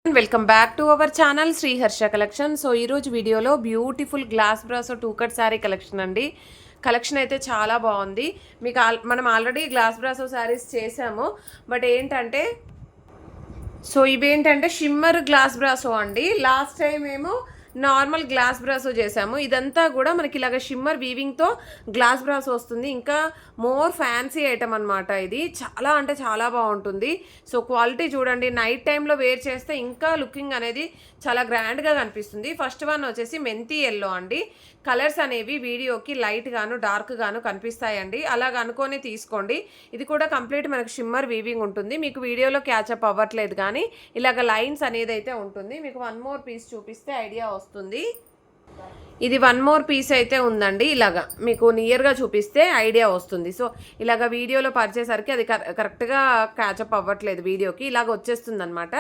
Welcome back to our channel Sri Harsha collection. So ఈరోజు వీడియోలో beautiful glass బ్రాసో 2 కట్ శారీ కలెక్షన్ అండి. కలెక్షన్ అయితే చాలా బాగుంది. మీకు మనం ఆల్రెడీ గ్లాస్ బ్రాసో శారీస్ చేసాము. బట్ ఏంటంటే ఇవేంటంటే షిమ్మర్ గ్లాస్ బ్రాసో అండి. లాస్ట్ టైం ఏమో నార్మల్ గ్లాస్ బ్రాసో చేసాము. ఇదంతా కూడా మనకి ఇలాగ షిమ్మర్ వీవింగ్తో గ్లాస్ బ్రాసో వస్తుంది. ఇంకా మోర్ ఫ్యాన్సీ ఐటమ్ అనమాట. ఇది చాలా అంటే చాలా బాగుంటుంది. సో క్వాలిటీ చూడండి, నైట్ టైంలో వేర్ చేస్తే ఇంకా లుకింగ్ అనేది చాలా గ్రాండ్గా కనిపిస్తుంది. ఫస్ట్ వన్ వచ్చేసి మెంతి ఎల్లో అండి. కలర్స్ అనేవి వీడియోకి లైట్ గాను డార్క్ గాను కనిపిస్తాయండి. అలాగ అనుకొని తీసుకోండి. ఇది కూడా కంప్లీట్ మనకు షిమ్మర్ వీవింగ్ ఉంటుంది. మీకు వీడియోలో క్యాచప్ అవ్వట్లేదు కానీ ఇలాగ లైన్స్ అనేది అయితే ఉంటుంది. మీకు వన్ మోర్ పీస్ చూపిస్తే ఐడియా వస్తుంది. ఇది వన్ మోర్ పీస్ అయితే ఉందండి. ఇలాగా మీకు నియర్గా చూపిస్తే ఐడియా వస్తుంది. సో ఇలాగ వీడియోలో పరిచేసరికి అది కరెక్ట్గా క్యాచప్ అవ్వట్లేదు వీడియోకి. ఇలాగ వచ్చేస్తుంది అనమాట.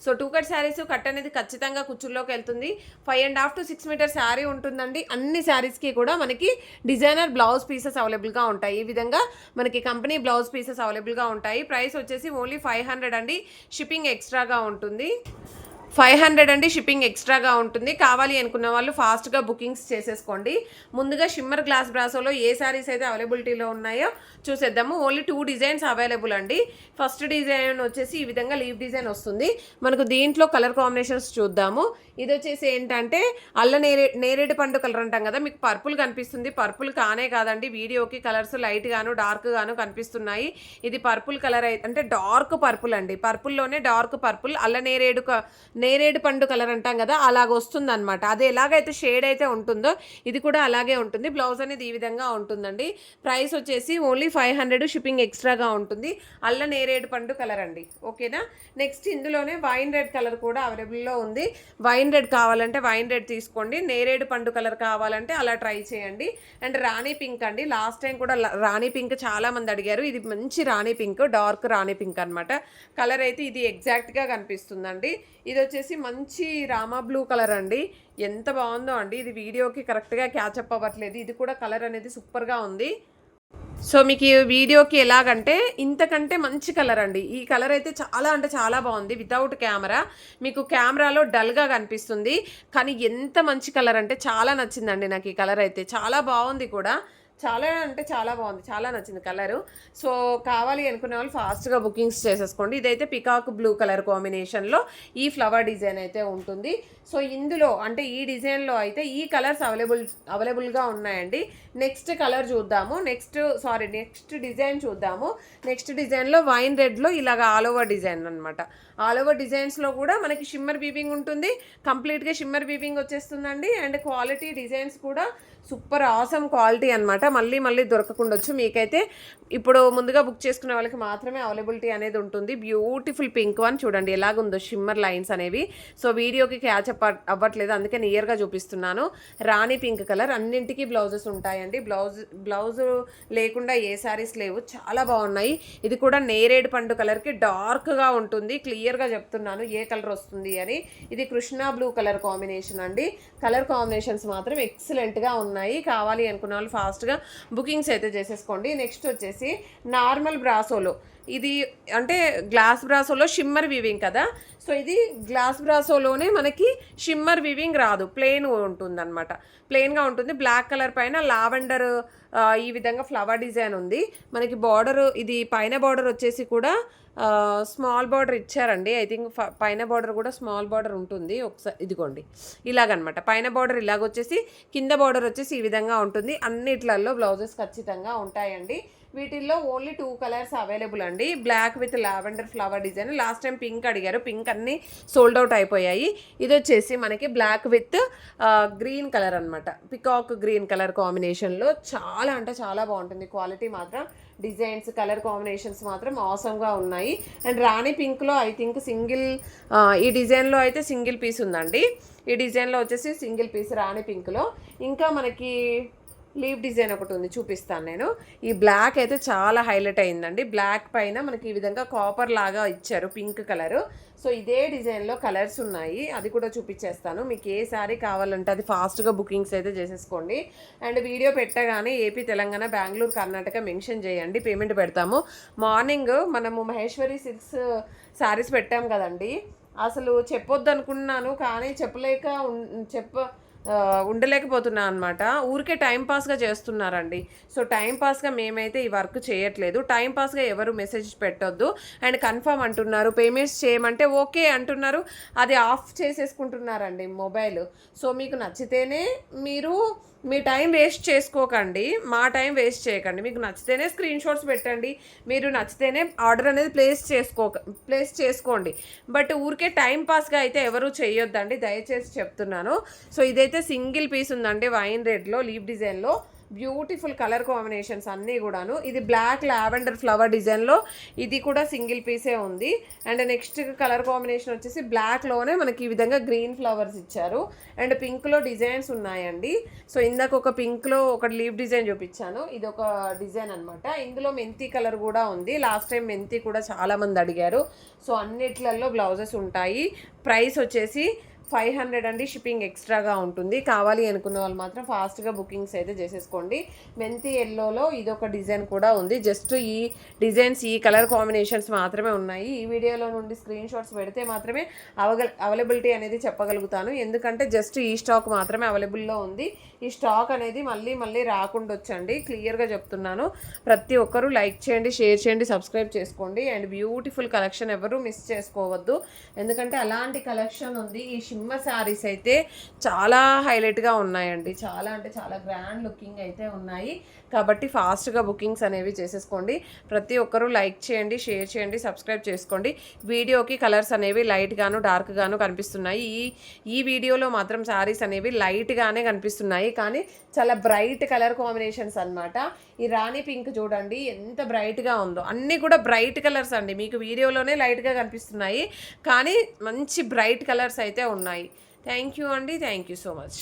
సో 2 కట్ శారీస్ కట్ అనేది ఖచ్చితంగా కుచ్చుల్లోకి వెళ్తుంది. 5.5 to 6 మీటర్ శారీ ఉంటుందండి. అన్ని శారీస్కి కూడా మనకి డిజైనర్ బ్లౌజ్ పీసెస్ అవైలబుల్గా ఉంటాయి. ఈ విధంగా మనకి కంపెనీ బ్లౌజ్ పీసెస్ అవైలబుల్గా ఉంటాయి. ప్రైస్ వచ్చేసి ఓన్లీ 500 అండి. షిప్పింగ్ ఎక్స్ట్రాగా ఉంటుంది. 500 అండి. షిప్పింగ్ ఎక్స్ట్రాగా ఉంటుంది. కావాలి అనుకున్న వాళ్ళు ఫాస్ట్గా బుకింగ్స్ చేసేసుకోండి. ముందుగా షిమ్మర్ గ్లాస్ బ్రాసోలో ఏ శారీస్ అయితే అవైలబిలిటీలో ఉన్నాయో చూసేద్దాము. ఓన్లీ 2 డిజైన్స్ అవైలబుల్ అండి. ఫస్ట్ డిజైన్ వచ్చేసి ఈ విధంగా లీవ్ డిజైన్ వస్తుంది. మనకు దీంట్లో కలర్ కాంబినేషన్స్ చూద్దాము. ఇది వచ్చేసి ఏంటంటే నేరేడు పండు కలర్ అంటాం కదా, మీకు పర్పుల్ కనిపిస్తుంది. పర్పుల్ కానే కాదండి, వీడియోకి కలర్స్ లైట్ గాను డార్క్ గాను కనిపిస్తున్నాయి. ఇది పర్పుల్ కలర్ అంటే డార్క్ పర్పుల్ అండి. పర్పుల్లోనే డార్క్ పర్పుల్, నేరేడు పండు కలర్ అంటాం కదా, అలాగ వస్తుంది అనమాట. అది ఎలాగైతే షేడ్ అయితే ఉంటుందో ఇది కూడా అలాగే ఉంటుంది. బ్లౌజ్ అనేది ఈ విధంగా ఉంటుందండి. ప్రైస్ వచ్చేసి ఓన్లీ 500. షిప్పింగ్ ఎక్స్ట్రాగా ఉంటుంది. నేరేడు పండు కలర్ అండి. ఓకేనా. నెక్స్ట్ ఇందులోనే వైన్ రెడ్ కలర్ కూడా అవైలబుల్లో ఉంది. వైన్ రెడ్ కావాలంటే వైన్ రెడ్ తీసుకోండి. నేరేడు పండు కలర్ కావాలంటే అలా ట్రై చేయండి. అండ్ రాణి పింక్ అండి. లాస్ట్ టైం కూడా రాణి పింక్ చాలా మంది అడిగారు. ఇది మంచి రాణి పింక్, డార్క్ రాణి పింక్ అనమాట. కలర్ అయితే ఇది ఎగ్జాక్ట్గా కనిపిస్తుందండి. ఇది వచ్చేసి మంచి రామా బ్లూ కలర్ అండి. ఎంత బాగుందో అండి. ఇది వీడియోకి కరెక్ట్గా క్యాచప్ అవ్వట్లేదు. ఇది కూడా కలర్ అనేది సూపర్గా ఉంది. సో మీకు ఈ వీడియోకి ఎలాగంటే ఇంతకంటే మంచి కలర్ అండి. ఈ కలర్ అయితే చాలా అంటే చాలా బాగుంది. వితౌట్ కెమెరా మీకు కెమెరాలో డల్గా కనిపిస్తుంది, కానీ ఎంత మంచి కలర్ అంటే చాలా నచ్చిందండి నాకు. ఈ కలర్ అయితే చాలా బాగుంది కూడా. చాలా అంటే చాలా బాగుంది, చాలా నచ్చింది కలరు. సో కావాలి అనుకునే వాళ్ళు ఫాస్ట్గా బుకింగ్స్ చేసేసుకోండి. ఇదైతే పికాక్ బ్లూ కలర్ కాంబినేషన్లో ఈ ఫ్లవర్ డిజైన్ అయితే ఉంటుంది. సో ఇందులో అంటే ఈ డిజైన్లో అయితే ఈ కలర్స్ అవైలబుల్గా ఉన్నాయండి. నెక్స్ట్ కలర్ చూద్దాము. నెక్స్ట్ డిజైన్ చూద్దాము. నెక్స్ట్ డిజైన్లో వైన్ రెడ్లో ఇలాగ ఆల్ ఓవర్ డిజైన్ అనమాట. ఆల్ ఓవర్ డిజైన్స్లో కూడా మనకి షిమ్మర్ వీవింగ్ ఉంటుంది. కంప్లీట్గా షిమ్మర్ వీవింగ్ వచ్చేస్తుందండి. అండ్ క్వాలిటీ డిజైన్స్ కూడా సూపర్ ఆసమ్ క్వాలిటీ అనమాట. మళ్ళీ దొరకకుండొచ్చు. మీకైతే ఇప్పుడు ముందుగా బుక్ చేసుకునే వాళ్ళకి మాత్రమే అవైలబిలిటీ అనేది ఉంటుంది. బ్యూటిఫుల్ పింక్ వన్ చూడండి ఎలాగుందో షిమ్మర్ లైన్స్ అనేవి. సో వీడియోకి క్యాచప్ అవ్వట్లేదు, అందుకే నియర్గా చూపిస్తున్నాను. రాణి పింక్ కలర్. అన్నింటికి బ్లౌజెస్ ఉంటాయండి. బ్లౌజ్ లేకుండా ఏ శారీస్ లేవు. చాలా బాగున్నాయి. ఇది కూడా నేరేడు పండు కలర్కి డార్క్గా ఉంటుంది. క్లియర్గా చెప్తున్నాను ఏ కలర్ వస్తుంది అని. ఇది కృష్ణా బ్లూ కలర్ కాంబినేషన్ అండి. కలర్ కాంబినేషన్స్ మాత్రం ఎక్సలెంట్గా ఉన్నాయి. కావాలి అనుకున్న వాళ్ళు ఫాస్ట్గా బుకింగ్స్ అయితే చేసేసుకోండి. నెక్స్ట్ వచ్చేసి నార్మల్ బ్రాసోలో, ఇది అంటే గ్లాస్ బ్రాసోలో షిమ్మర్ వీవింగ్ కదా. సో ఇది గ్లాస్ బ్రాసోలోనే మనకి షిమ్మర్ వీవింగ్ రాదు, ప్లెయిన్ ఉంటుందన్నమాట. ప్లెయిన్గా ఉంటుంది. బ్లాక్ కలర్ పైన లావెండర్ ఈ విధంగా ఫ్లవర్ డిజైన్ ఉంది. మనకి బార్డర్, ఇది పైన బార్డర్ వచ్చేసి కూడా స్మాల్ బార్డర్ ఇచ్చారండి. ఐ థింక్ పైన బార్డర్ కూడా స్మాల్ బార్డర్ ఉంటుంది. ఒకసారి ఇదిగోండి ఇలాగనమాట. పైన బార్డర్ ఇలాగొచ్చేసి కింద బార్డర్ వచ్చేసి ఈ విధంగా ఉంటుంది. అన్నిట్లలో బ్లౌజెస్ ఖచ్చితంగా ఉంటాయండి. వీటిల్లో ఓన్లీ 2 కలర్స్ అవైలబుల్ అండి. Black with lavender flower design. Last time pink అడిగారు, పింక్ అన్నీ సోల్డ్ అవుట్ అయిపోయాయి. ఇది వచ్చేసి మనకి బ్లాక్ విత్ గ్రీన్ కలర్ అనమాట. పికాక్ గ్రీన్ కలర్ కాంబినేషన్లో చాలా అంటే చాలా బాగుంటుంది. క్వాలిటీ మాత్రం, డిజైన్స్, కలర్ కాంబినేషన్స్ మాత్రం ఆసమ్గా ఉన్నాయి. అండ్ రాణి పింక్లో ఐ థింక్ ఈ డిజైన్లో అయితే సింగిల్ పీస్ ఉందండి. ఈ డిజైన్లో వచ్చేసి సింగిల్ పీస్ రాణి పింక్లో. ఇంకా మనకి లీవ్ డిజైన్ ఒకటి ఉంది, చూపిస్తాను నేను. ఈ బ్లాక్ అయితే చాలా హైలైట్ అయిందండి. బ్లాక్ పైన మనకి ఈ విధంగా కాపర్ లాగా ఇచ్చారు పింక్ కలరు. సో ఇదే డిజైన్లో కలర్స్ ఉన్నాయి, అది కూడా చూపించేస్తాను. మీకు ఏ శారీ కావాలంటే అది ఫాస్ట్గా బుకింగ్స్ అయితే చేసేసుకోండి. అండ్ వీడియో పెట్టగానే ఏపీ, తెలంగాణ, బెంగళూరు, కర్ణాటక మెన్షన్ చేయండి, పేమెంట్ పెడతాము. మార్నింగ్ మనము మహేశ్వరి సిల్క్స్ శారీస్ పెట్టాం కదండి, అసలు చెప్పొద్దు అనుకున్నాను, కానీ ఉండలేకపోతున్నా అనమాట. ఊరికే టైంపాస్గా చేస్తున్నారండి. సో టైంపాస్గా మేమైతే ఈ వర్క్ చేయట్లేదు. టైంపాస్గా ఎవరు మెసేజ్ పెట్టొద్దు. అండ్ కన్ఫర్మ్ అంటున్నారు, పేమెంట్స్ చేయమంటే ఓకే అంటున్నారు, అది ఆఫ్ చేసేసుకుంటున్నారండి మొబైల్. సో మీకు నచ్చితేనే మీరు మీ టైం వేస్ట్ చేసుకోకండి, మా టైం వేస్ట్ చేయకండి. మీకు నచ్చితేనే స్క్రీన్ షాట్స్ పెట్టండి, మీరు నచ్చితేనే ఆర్డర్ అనేది ప్లేస్ చేసుకోండి. బట్ ఊరికే టైం పాస్గా అయితే ఎవరు చేయొద్దండి, దయచేసి చెప్తున్నాను. సో ఇదైతే సింగిల్ పీస్ ఉందండి, వైన్ రెడ్లో లీవ్ డిజైన్లో. బ్యూటిఫుల్ కలర్ కాంబినేషన్స్ అన్నీ కూడాను. ఇది బ్లాక్ లావెండర్ ఫ్లవర్ డిజైన్లో, ఇది కూడా సింగిల్ పీసే ఉంది. అండ్ నెక్స్ట్ కలర్ కాంబినేషన్ వచ్చేసి బ్లాక్లోనే మనకి ఈ విధంగా గ్రీన్ ఫ్లవర్స్ ఇచ్చారు. అండ్ పింక్లో డిజైన్స్ ఉన్నాయండి. సో ఇందాక ఒక పింక్లో ఒక లీవ్ డిజైన్ చూపించాను, ఇది ఒక డిజైన్ అనమాట. ఇందులో మెంతి కలర్ కూడా ఉంది. లాస్ట్ టైం మెంతి కూడా చాలామంది అడిగారు. సో అన్నిట్లలో బ్లౌజెస్ ఉంటాయి. ప్రైస్ వచ్చేసి 500 అండి, షిప్పింగ్ ఎక్స్ట్రాగా ఉంటుంది. కావాలి అనుకున్న వాళ్ళు మాత్రం ఫాస్ట్గా బుకింగ్స్ అయితే చేసేసుకోండి. మెంతి ఎల్లోలో ఇదొక డిజైన్ కూడా ఉంది. జస్ట్ ఈ డిజైన్స్, ఈ కలర్ కాంబినేషన్స్ మాత్రమే ఉన్నాయి. ఈ వీడియోలో నుండి స్క్రీన్ షాట్స్ పెడితే మాత్రమే అవైలబిలిటీ అనేది చెప్పగలుగుతాను, ఎందుకంటే జస్ట్ ఈ స్టాక్ మాత్రమే అవైలబుల్లో ఉంది. ఈ స్టాక్ అనేది మళ్ళీ రాకుండా వచ్చండి, క్లియర్గా చెప్తున్నాను. ప్రతి ఒక్కరూ లైక్ చేయండి, షేర్ చేయండి, సబ్స్క్రైబ్ చేసుకోండి. అండ్ బ్యూటిఫుల్ కలెక్షన్ ఎవరు మిస్ చేసుకోవద్దు, ఎందుకంటే అలాంటి కలెక్షన్ ఉంది. ఈ షిమ్మర్ శారీస్ అయితే చాలా హైలైట్గా ఉన్నాయండి, చాలా అంటే చాలా గ్రాండ్ లుకింగ్ అయితే ఉన్నాయి. కాబట్టి ఫాస్ట్గా బుకింగ్స్ అనేవి చేసేసుకోండి. ప్రతి ఒక్కరూ లైక్ చేయండి, షేర్ చేయండి, సబ్స్క్రైబ్ చేసుకోండి. వీడియోకి కలర్స్ అనేవి లైట్గాను డార్క్గాను కనిపిస్తున్నాయి. ఈ వీడియోలో మాత్రం శారీస్ అనేవి లైట్గానే కనిపిస్తున్నాయి, కానీ చాలా బ్రైట్ కలర్ కాంబినేషన్స్ అనమాట. ఈ రాణి పింక్ చూడండి ఎంత బ్రైట్గా ఉందో, అన్నీ కూడా బ్రైట్ కలర్స్ అండి. మీకు వీడియోలోనే లైట్గా కనిపిస్తున్నాయి, కానీ మంచి బ్రైట్ కలర్స్ అయితే ఉన్నాయి. థ్యాంక్ యూ అండి, థ్యాంక్ యూ సో మచ్.